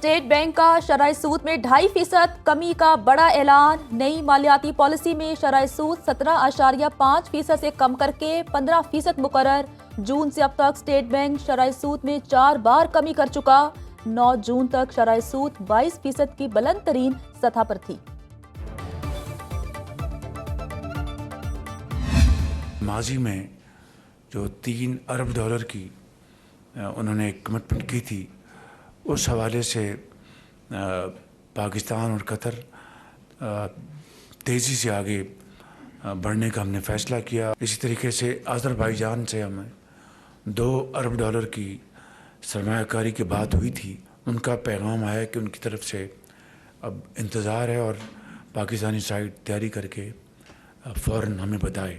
State bank का शरह सूद में 2.5% कमी का बड़ा ऐलान। नई मालियाती पॉलिसी में शरह सूद 17.5% से कम करके 15% मुकर्रर। जून से अब तक स्टेट बैंक शरह सूद में 4 बार कमी कर चुका। 9 जून तक शरह सूद 22% की बुलंद तरीन सतह पर थी। माजी में जो $3 अरब की उन्होंने कमिटमेंट की थी, उस हवाले से पाकिस्तान और कतर तेज़ी से आगे बढ़ने का हमने फ़ैसला किया। इसी तरीके से अज़रबैजान से हमें $2 अरब की सरमायाकारी की बात हुई थी। उनका पैगाम आया कि उनकी तरफ से अब इंतज़ार है और पाकिस्तानी साइड तैयारी करके फ़ौरन हमें बताए।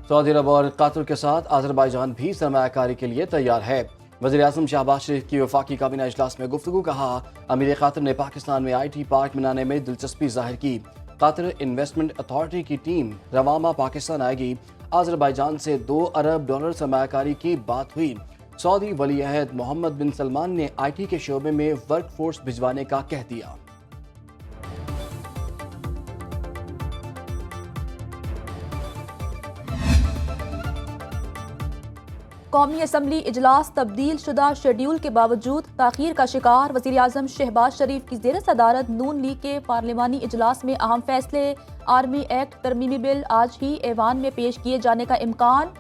सऊदी अरब और कतर के साथ अज़रबैजान भी सरमायाकारी के लिए तैयार है। वज़ीर-ए-आज़म शहबाज शरीफ की वफाकी काबीना इजलास में गुफ्तगू। कहा, अमीर कतर ने पाकिस्तान में IT पार्क बनाने में दिलचस्पी जाहिर की। कतर इन्वेस्टमेंट अथॉरिटी की टीम रवामा पाकिस्तान आएगी। अज़रबैजान से $2 अरब सरमायाकारी की बात हुई। सऊदी वली अहद मोहम्मद बिन सलमान ने IT के शोबे में वर्क फोर्स भिजवाने का कह दिया। कौमी असम्बली इजलास तब्दील शुदा शेड्यूल के बावजूद ताख़ीर का शिकार। वज़ीर-ए-आज़म शहबाज शरीफ की ज़ेर सदारत नून लीग के पार्लिमानी इजलास में अहम फैसले। आर्मी एक्ट तरमीमी बिल आज ही ऐवान में पेश किए जाने का इम्कान।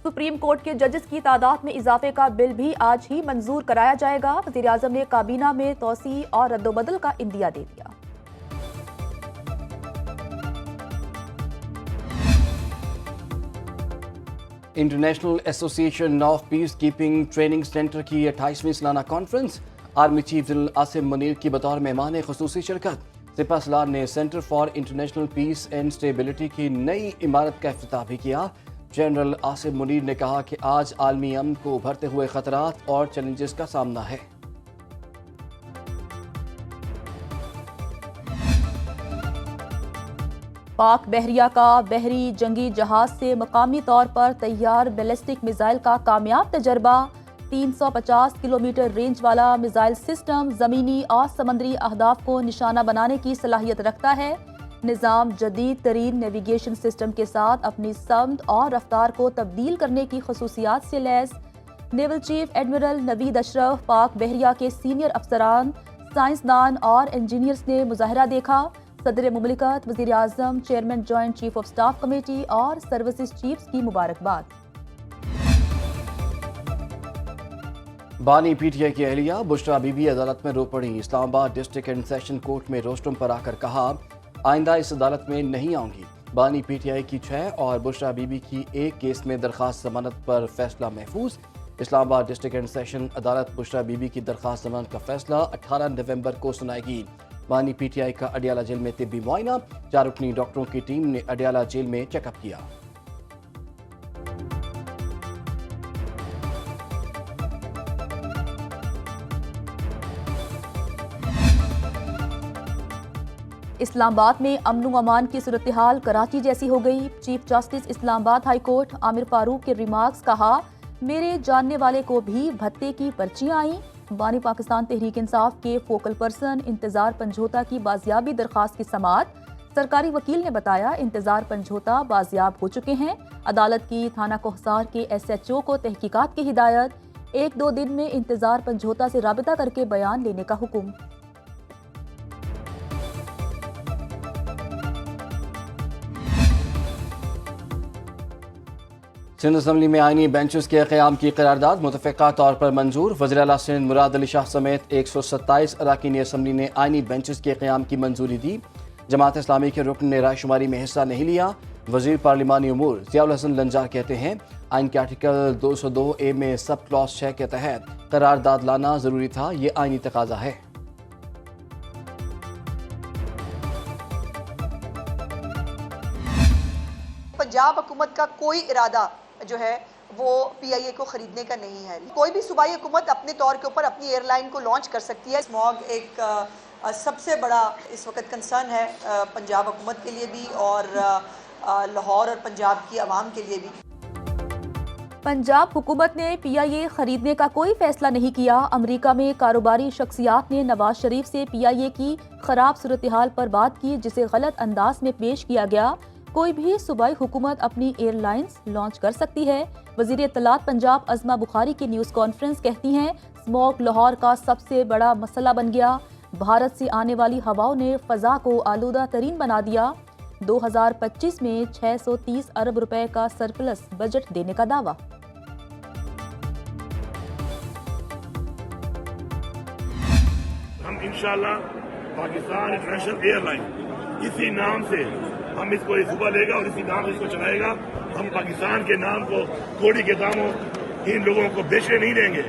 सुप्रीम कोर्ट के जजेस की तादाद में इजाफे का बिल भी आज ही मंजूर कराया जाएगा। वज़ीर-ए-आज़म ने काबीना में तोसी और रद्दोबदल का इंदिया दे दिया। International association of peace keeping training centre की 28वीं सालाना conference. Army chief general Asim Munir की बतौर मेहमान खुसूसी शिरकत। सिपा सलार ने centre for international peace and stability की नई इमारत का इफ्तिताह भी किया। जनरल आसिम मुनीर ने कहा कि आज आलमी अमन को उभरते हुए खतरात और चैलेंजेस का सामना है। पाक बहरिया का बहरी जंगी जहाज से मकामी तौर पर तैयार बैलिस्टिक मिसाइल का कामयाब तजर्बा। 350 किलोमीटर रेंज वाला मिसाइल सिस्टम ज़मीनी और समंदरी अहदाफ को निशाना बनाने की सलाहियत रखता है। निज़ाम जदीद तरीन नेविगेशन सिस्टम के साथ अपनी समत और रफ्तार को तब्दील करने की खसूसियात से लैस। Naval chief admiral Naveed Ashraf, Pak बहरिया के सीनियर अफसरान, साइंसदान और इंजीनियर्स ने मुजाहरा देखा। सदर मुमलिकत, वज़ीर-ए-आज़म, chairman joint chief of staff committee और सर्विसेज चीफ्स की मुबारकबाद। बानी PTI की अहलिया बुशरा बीबी अदालत में रो पड़ी। Islamabad district and session court में रोस्टम पर आकर कहा, आइंदा इस अदालत में नहीं आऊंगी। बानी PTI की 6 और बुशरा बीबी की 1 केस में दरखास्त जमानत पर फैसला महफूज। इस्लामाबाद डिस्ट्रिक्ट एंड सेशन अदालत बुशरा बीबी की दरखास्त जमानत का फैसला 18 नवंबर को सुनाएगी। बानी PTI का अडियाला जेल में तिब्बी मुआयना। 4 रुकनी डॉक्टरों की टीम ने अडियाला जेल में चेकअप किया। इस्लामाबाद में अमन व अमान की सूरत हाल कराची जैसी हो गई। Chief justice Islamabad high court Aamir Farooq के रिमार्क्स। कहा, मेरे जानने वाले को भी भत्ते की पर्चियां आई। बानी पाकिस्तान तहरीक इंसाफ के फोकल पर्सन इंतजार पंजोता की बाजियाबी दरखास्त की समाअत। सरकारी वकील ने बताया, इंतजार पंजोता बाजियाब हो चुके हैं। अदालत की थाना कोहसार के SHO को तहकीकात की हिदायत। 1-2 दिन में इंतजार पंजोता से राबिता करके बयान लेने का हुक्म। सिंध असम्बली में आईनी बेंचेस के क़याम की करारदाद मुतफ़िक़ा तौर पर मंजूर। वज़ीर आला सिंध मुराद अली शाह समेत 127 अरकानी असम्बली ने आईनी बेंचेस के क़याम की मंजूरी दी। जमात इस्लामी के रुकन ने रायशुमारी में हिस्सा नहीं लिया। वज़ीर पार्लिमानी उमूर ज़ियाउल हसन लंजार कहते हैं, आइन के आर्टिकल 202A में सब क्लॉज 6 के तहत करारदाद लाना ज़रूरी था। ये आईनी तकाजा है। पंजाब हुकूमत का कोई इरादा जो है वो PIA को खरीदने का नहीं है। कोई भी सूबाई हुकूमत अपने तौर के ऊपर अपनी एयरलाइन को लॉन्च कर सकती है। स्मॉग एक सबसे बड़ा इस वक्त कंसर्न है पंजाब हुकूमत के लिए भी और लाहौर और पंजाब की आवाम के लिए भी। पंजाब हुकूमत ने PIA खरीदने का कोई फैसला नहीं किया। अमेरिका में कारोबारी शख्सियात ने नवाज शरीफ से PIA की खराब सूरत हाल पर बात की, जिसे गलत अंदाज में पेश किया गया। कोई भी सूबाई हुकूमत अपनी एयरलाइंस लॉन्च कर सकती है। वज़ीर इत्तलात पंजाब अज़मा बुखारी की न्यूज़ कॉन्फ्रेंस कहती हैं, स्मॉग लाहौर का सबसे बड़ा मसला बन गया। भारत से आने वाली हवाओं ने फ़ज़ा को आलूदा तरीन बना दिया। 2025 में 630 अरब रुपए का सरप्लस बजट देने का दावा। हम इंशाल्लाह पाकिस्तान इंटरनेशनल एयरलाइन इसी नाम से हम इसको सुबह लेगा और इसी नाम से इसको चलाएगा। हम पाकिस्तान के नाम को कोड़ी के दामों इन लोगों को बेचने नहीं देंगे।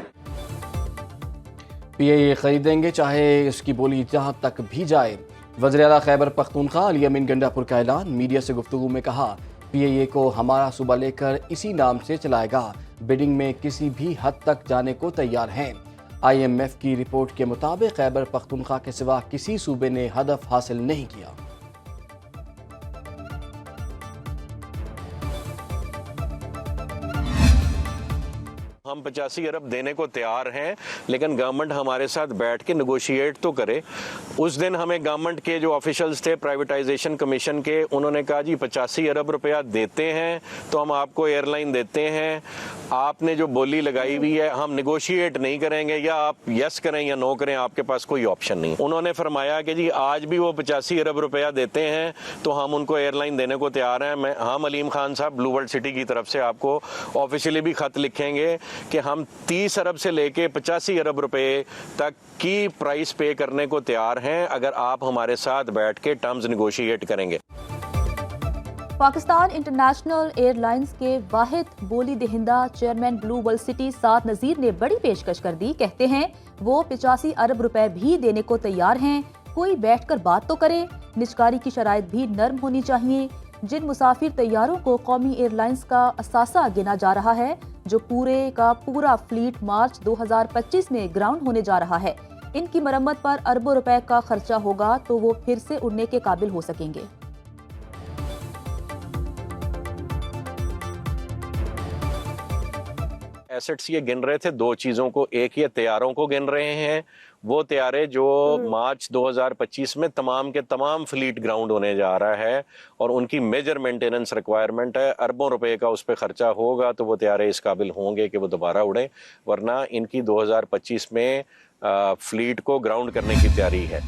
PIA खरीदेंगे चाहे इसकी बोली जहां तक भी जाए। वज़ीर आला खैबर पख्तूनख्वा अली अमीन गंडापुर का ऐलान। मीडिया से गुफ्तगू में कहा, PIA को हमारा सूबा लेकर इसी नाम से चलाएगा। बिडिंग में किसी भी हद तक जाने को तैयार हैं। IMF की रिपोर्ट के मुताबिक खैबर पख्तूनख्वा के सिवा किसी सूबे ने हदफ हासिल नहीं किया। हम 85 अरब देने को तैयार हैं, लेकिन गवर्नमेंट हमारे साथ बैठ के नेगोशिएट तो करे। उस दिन हमें गवर्नमेंट के जो ऑफिशियल्स थे प्राइवेटाइजेशन कमीशन के, उन्होंने कहा जी 85 अरब रुपया देते हैं तो हम आपको एयरलाइन देते हैं। आपने जो बोली लगाई हुई है, हम नेगोशिएट नहीं करेंगे, या आप यस करें या नो करें, आपके पास कोई ऑप्शन नहीं। उन्होंने फरमाया कि जी आज भी वो 85 अरब रुपया देते हैं तो हम उनको एयरलाइन देने को तैयार हैं। हम अलीम खान साहब ब्लू वर्ल्ड सिटी की तरफ से आपको ऑफिशियली भी खत लिखेंगे कि हम 30 अरब से लेके 85 अरब रुपए तक की प्राइस पे करने को तैयार हैं, अगर आप हमारे साथ बैठ के टर्म्स निगोशिएट करेंगे। पाकिस्तान इंटरनेशनल एयरलाइंस के वाहिद बोली दहिंदा चेयरमैन ब्लू वर्ल्ड सिटी साद नज़ीर ने बड़ी पेशकश कर दी। कहते हैं वो 85 अरब रुपए भी देने को तैयार हैं। कोई बैठकर बात तो करे। निजकारी की शराइत भी नर्म होनी चाहिए। जिन मुसाफिर तैयारों को कौमी एयरलाइंस का असासा गिना जा रहा है, जो पूरे का पूरा फ्लीट मार्च 2025 में ग्राउंड होने जा रहा है, इनकी मरम्मत पर अरबों रुपए का खर्चा होगा तो वो फिर से उड़ने के काबिल हो सकेंगे। एसेट्स ये गिन रहे थे दो चीज़ों को, एक ये तैयारों को गिन रहे हैं, वो तैयारे जो मार्च 2025 में तमाम के तमाम फ्लीट ग्राउंड होने जा रहा है और उनकी मेजर मेंटेनेंस रिक्वायरमेंट है। अरबों रुपए का उस पर खर्चा होगा तो वो तैयारे इस काबिल होंगे कि वो दोबारा उड़ें, वरना इनकी 2025 में फ्लीट को ग्राउंड करने की तैयारी है।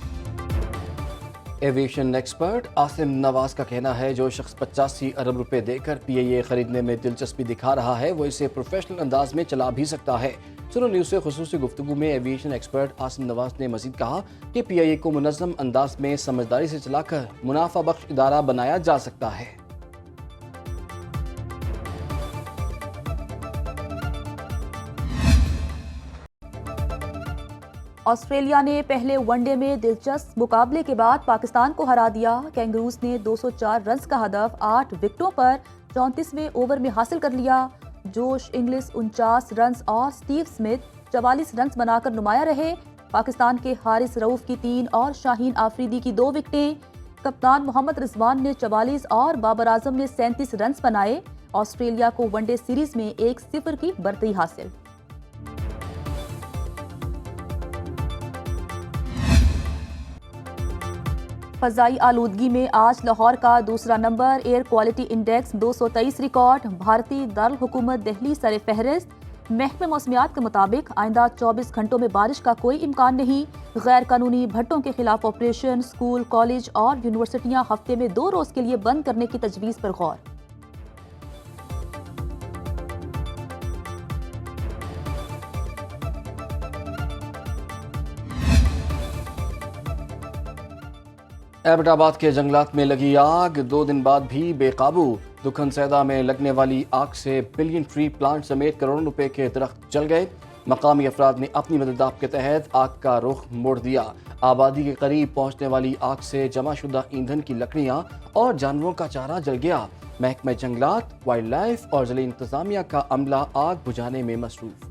एविएशन एक्सपर्ट आसिम नवाज का कहना है, जो शख्स 85 अरब रुपए देकर PIA खरीदने में दिलचस्पी दिखा रहा है वो इसे प्रोफेशनल अंदाज में चला भी सकता है। सुनो न्यूज़ से खुसूसी गुफ्तगू में एविएशन एक्सपर्ट आसिम नवाज ने मजीद कहा कि PIA को मुनज़्ज़म अंदाज में समझदारी से चलाकर मुनाफा बख्श इदारा बनाया जा सकता है। ऑस्ट्रेलिया ने पहले वनडे में दिलचस्प मुकाबले के बाद पाकिस्तान को हरा दिया। कैंगरूज ने 204 रन्स का हदफ 8 विकेटों पर 34वें ओवर में हासिल कर लिया। जोश इंग्लिश 49 रन्स और स्टीव स्मिथ 44 रन्स बनाकर नुमाया रहे। पाकिस्तान के हारिस रऊफ की 3 और शाहीन आफरीदी की 2 विकेटें। कप्तान मोहम्मद रिजवान ने 44 और बाबर आजम ने 37 रन्स बनाए। ऑस्ट्रेलिया को वनडे सीरीज में 1-0 की बढ़ती हासिल। फ़ज़ाई आलूदगी में आज लाहौर का दूसरा number. Air quality index 223 record. भारतीय दारुल हुकूमत दिल्ली सर फहरिस्त। महकमे मौसमियात के मुताबिक आइंदा 24 घंटों में बारिश का कोई इम्कान नहीं। गैर कानूनी भट्टों के खिलाफ ऑपरेशन। स्कूल, कॉलेज और यूनिवर्सिटियां हफ्ते में 2 रोज के लिए बंद करने की तजवीज़ पर गौर। एबटाबाद के जंगलात में लगी आग 2 दिन बाद भी बेकाबू। दुखन सैदा में लगने वाली आग से बिलियन ट्री प्लांट समेत करोड़ों रुपए के दरख्त जल गए। मकामी अफराद ने अपनी मदद के तहत आग का रुख मोड़ दिया। आबादी के करीब पहुंचने वाली आग से जमाशुदा ईंधन की लकड़ियां और जानवरों का चारा जल गया। महकमा जंगलात, वाइल्ड लाइफ और जिला इंतजामिया का अमला आग बुझाने में मसरूफ।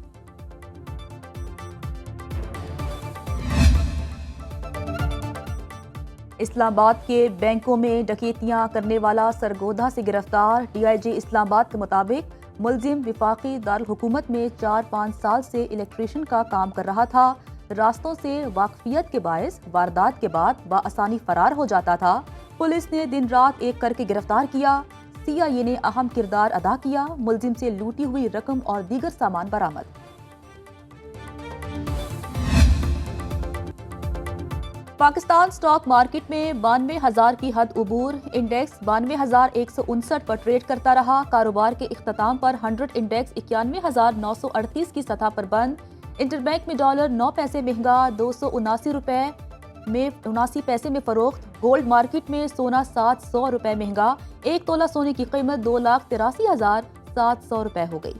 इस्लामाबाद के बैंकों में डकैतियां करने वाला सरगोधा से गिरफ्तार। DIG इस्लामाबाद के मुताबिक ملزم وفاقی دارالحکومت میں 4-5 سال سے الیکٹریشین کا کام کر رہا تھا۔ راستوں سے واقفیت کے باعث واردات کے بعد بآسانی فرار ہو جاتا تھا۔ پولیس نے دن رات ایک کر کے گرفتار کیا۔ CIA نے اہم کردار ادا کیا۔ ملزم سے لوٹی ہوئی رقم اور دیگر سامان برآمد۔ پاکستان سٹاک مارکیٹ میں 92,000 کی حد عبور، انڈیکس 92,159 پر ٹریڈ کرتا رہا۔ کاروبار کے اختتام پر 100 انڈیکس 91,938 کی سطح پر بند۔ انٹر بینک میں ڈالر 9 پیسے مہنگا، 279 روپے میں 79 پیسے میں فروخت۔ گولڈ مارکیٹ میں سونا 700 روپے مہنگا، 1 تولہ سونے کی قیمت 2,83,700 روپے ہو گئی۔